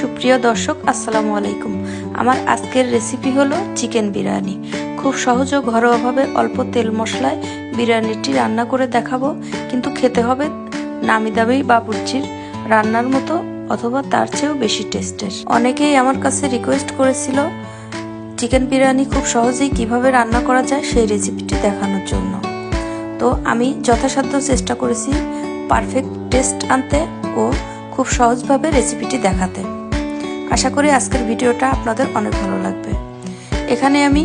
সুপ্রিয় দর্শক আসসালামু আলাইকুম। আমার আজকের রেসিপি হলো চিকেন বিরিয়ানি। খুব সহজ ও ঘরোয়াভাবে অল্প তেল মশলায় বিরিয়ানিটি রান্না করে দেখাবো, কিন্তু খেতে হবে নামি দামি বাবুর্চির রান্নার মতো অথবা তার চেয়েও বেশি টেস্টের। অনেকেই আমার কাছে রিকোয়েস্ট করেছিল চিকেন বিরিয়ানি খুব সহজেই কিভাবে রান্না করা যায় সেই রেসিপিটি দেখানোর জন্য। তো আমি যথাসাধ্য চেষ্টা করেছি পারফেক্ট টেস্ট আনতে ও খুব সহজভাবে রেসিপিটি দেখাতে। আশা করি আজকের ভিডিওটা আপনাদের অনেক ভালো লাগবে। এখানে আমি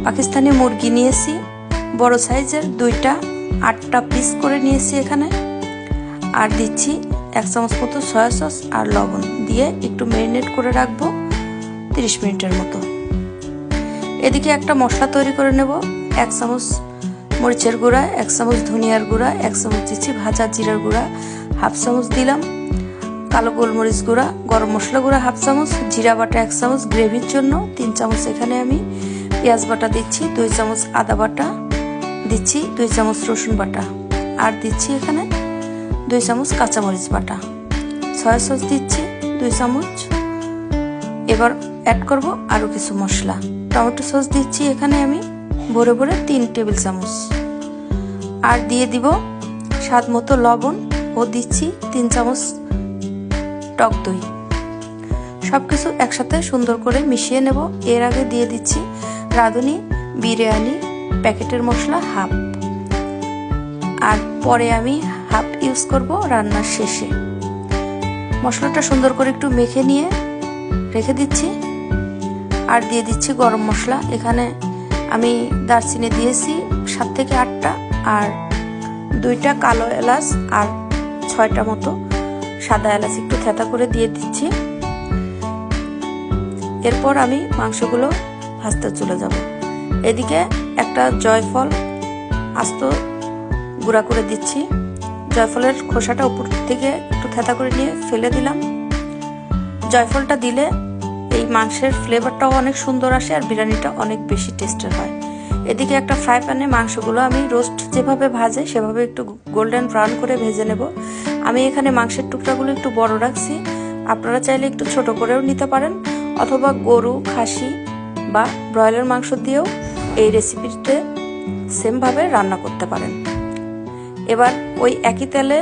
পাকিস্তানি মুরগি নিয়েছি, বড় সাইজের 2টা 8টা পিস করে নিয়েছি এখানে। আর দিচ্ছি 1 চামচ মতো সয়া সস আর লবণ দিয়ে একটু ম্যারিনেট করে রাখবো 30 মিনিটের মতো। এদিকে একটা মশলা তৈরি করে নেব। 1 চামচ মরিচের গুঁড়া, 1 চামচ ধনিয়ার গুঁড়া, 1 চামচ দিচ্ছি ভাজা জিরার গুঁড়া, 1/2 চামচ দিলাম কালো গোলমরিচ গুঁড়া, গরম মশলা গুঁড়া 1/2 চামচ, জিরা বাটা 1 চামচ, গ্রেভির জন্য 3 চামচ এখানে আমি পেঁয়াজ বাটা দিচ্ছি, 2 চামচ আদা বাটা দিচ্ছি, 2 চামচ রসুন বাটা, আর দিচ্ছি এখানে 2 চামচ কাঁচামরিচ বাটা, সয়া সস দিচ্ছি 2 চামচ। এবার অ্যাড করব আরও কিছু মশলা। টমেটো সস দিচ্ছি এখানে আমি ভরে ভরে 3 টেবিল চামচ, আর দিয়ে দিব স্বাদ মতো লবণ ও দিচ্ছি 3 চামচ টক দই। সবকিছু একসাথে সুন্দর করে মিশিয়ে নেব। এর আগে দিয়ে দিচ্ছি রাঁধুনি বিরিয়ানি প্যাকেটের মশলা 1/2, আর পরে আমি 1/2 ইউজ করব রান্নার শেষে। মশলাটা সুন্দর করে একটু মেখে নিয়ে রেখে দিচ্ছি। আর দিয়ে দিচ্ছি গরম মশলা। এখানে আমি দারচিনি দিয়েছি 7 থেকে 8টা, আর 2টা কালো এলাচ আর 6টা মতো সাদা এলাচ একটু থেতা করে দিয়ে দিচ্ছি। এরপর আমি মাংসগুলো ভাজতে চলে যাব। এদিকে একটা জয়ফল আস্ত গুঁড়া করে দিচ্ছি। জয়ফলের খোসাটা উপর থেকে একটু থেতা করে নিয়ে ফেলে দিলাম। জয়ফলটা দিলে এই মাংসের ফ্লেভারটাও অনেক সুন্দর আসে আর বিরিয়ানিটা অনেক বেশি টেস্টের হয়। এদিকে একটা ফ্রাই প্যানে মাংসগুলো আমি রোস্ট যেভাবে ভাজে সেভাবে একটু গোল্ডেন ব্রাউন করে ভেজে নেব। আমি এখানে মাংসের টুকরাগুলো একটু বড় রাখছি, আপনারা চাইলে একটু ছোট করেও নিতে পারেন, অথবা গরু, খাসি বা ব্রয়লার মাংস দিয়েও এই রেসিপিতে সেমভাবে রান্না করতে পারেন। এবার ওই একই তেলে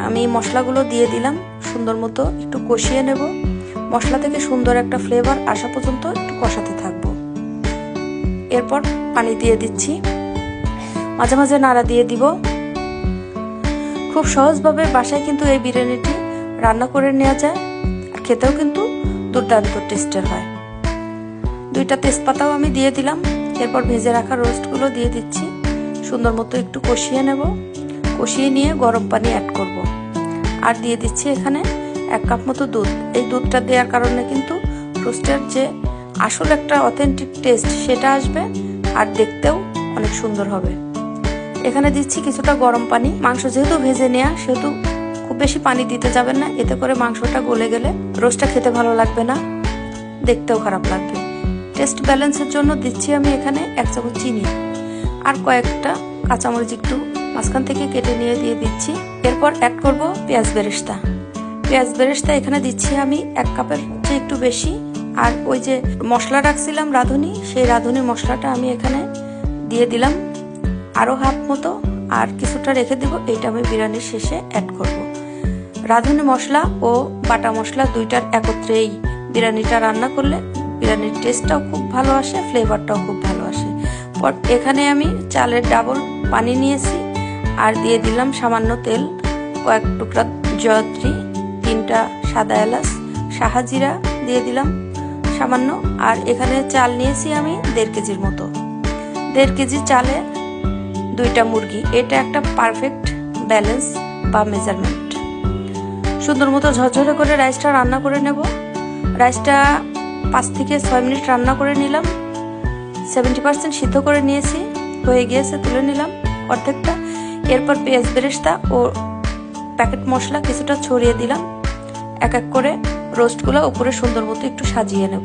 আমি মশলাগুলো দিয়ে দিলাম, সুন্দর মতো একটু কষিয়ে নেব। মশলা থেকে সুন্দর একটা ফ্লেভার আসা পর্যন্ত একটু কষাতে থাকবো। এরপর পানি দিয়ে দিচ্ছি, মাঝে মাঝে নাড়া দিয়ে দিব। খুব সহজভাবে বাসায় কিন্তু এই বিরিয়ানিটি রান্না করে নেওয়া যায়, আর খেতেও কিন্তু দুর্দান্ত টেস্টের হয়। 2টা তেজপাতাও আমি দিয়ে দিলাম। এরপর ভেজে রাখা রোস্টগুলো দিয়ে দিচ্ছি, সুন্দর মতো একটু কষিয়ে নেব। কষিয়ে নিয়ে গরম পানি অ্যাড করব, আর দিয়ে দিচ্ছি এখানে 1 কাপ মতো দুধ। এই দুধটা দেওয়ার কারণে কিন্তু রোস্টের যে আসল একটা অথেন্টিক টেস্ট সেটা আসবে, আর দেখতেও অনেক সুন্দর হবে। এখানে দিচ্ছি কিছুটা গরম পানি। মাংস যেহেতু ভেজে নেওয়া, সেহেতু খুব বেশি পানি দিতে যাবেন না, এতে করে মাংসটা গলে গেলে রোস্টটা খেতে ভালো লাগবে না, দেখতেও খারাপ লাগবে। টেস্ট ব্যালেন্সের জন্য দিচ্ছি আমি এখানে 1 চামচ চিনি, আর কয়েকটা কাঁচামরিচ একটু মাঝখান থেকে কেটে নিয়ে দিয়ে দিচ্ছি। এরপর অ্যাড করব পেঁয়াজ বেরেস্তা। পেঁয়াজ বেরেস্তা এখানে দিচ্ছি আমি 1 কাপের চেয়ে একটু বেশি। আর ওই যে মশলা রাখছিলাম রাঁধুনি, সেই রাঁধুনি মশলাটা আমি এখানে দিয়ে দিলাম আরও 1/2 মতো, আর কিছুটা রেখে দিব। এইটা আমি বিরিয়ানির শেষে অ্যাড করব। রাঁধুনি মশলা ও বাটা মশলা 2টার একত্রেই বিরিয়ানিটা রান্না করলে বিরিয়ানির টেস্টটাও খুব ভালো আসে, ফ্লেভারটাও খুব ভালো আসে। এখানে আমি চালের ডাবল পানি নিয়েছি, আর দিয়ে দিলাম সামান্য তেল, কয়েক টুকরা জয়ত্রী, 3টা সাদা এলাচ, শাহাজিরা দিয়ে দিলাম সামান্য। আর এখানে চাল নিয়েছি আমি 1.5 কেজির মতো। 1.5 কেজি চালে 2টা মুরগি, এটা একটা পারফেক্ট ব্যালেন্স বা মেজারমেন্ট। সুন্দর মতো ঝরঝরে করে রাইসটা রান্না করে নেব। রাইসটা 5 থেকে 6 মিনিট রান্না করে নিলাম। 70% সিদ্ধ করে নিয়েছি, হয়ে গিয়েছে, তুলে নিলাম অর্ধেকটা। এরপর পেঁয়াজ বেরেস্তা ও প্যাকেট মশলা কিছুটা ছড়িয়ে দিলাম। এক এক করে রোস্টগুলো উপরে সুন্দর মতো একটু সাজিয়ে নেব।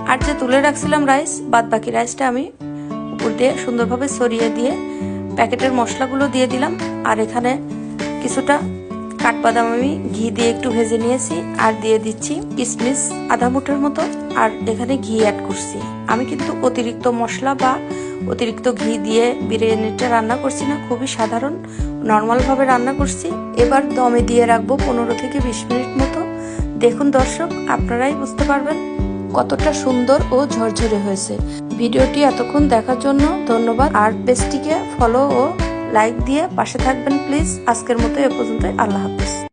আর যে তুলে রাখছিলাম রাইস, বাদ বাকি রাইসটা আমি উপর দিয়ে সুন্দরভাবে ছড়িয়ে দিয়ে প্যাকেটের মশলাগুলো দিয়ে দিলাম। আর এখানে কিছুটা কাঠবাদাম আমি ঘি দিয়ে একটু ভেজে নিয়েছি আর দিয়ে দিচ্ছি কিশমিশ আধা মুঠের মতো, আর এখানে ঘি অ্যাড করছি। আমি কিন্তু অতিরিক্ত মশলা বা অতিরিক্ত ঘি দিয়ে বিরিয়ানিটা রান্না করছি না, খুবই সাধারণ নর্মাল ভাবে রান্না করছি। এবার দমে দিয়ে রাখবো 15 থেকে 20 মিনিট মতো। দেখুন দর্শক, আপনারাই বুঝতে পারবেন কতটা সুন্দর ও ঝরঝরে হয়েছে। ভিডিওটি এতক্ষণ দেখার জন্য ধন্যবাদ। আর পেজটিকে ফলো ও লাইক দিয়ে পাশে থাকবেন প্লিজ। আজকের মতো এ পর্যন্তই, আল্লাহ হাফেজ।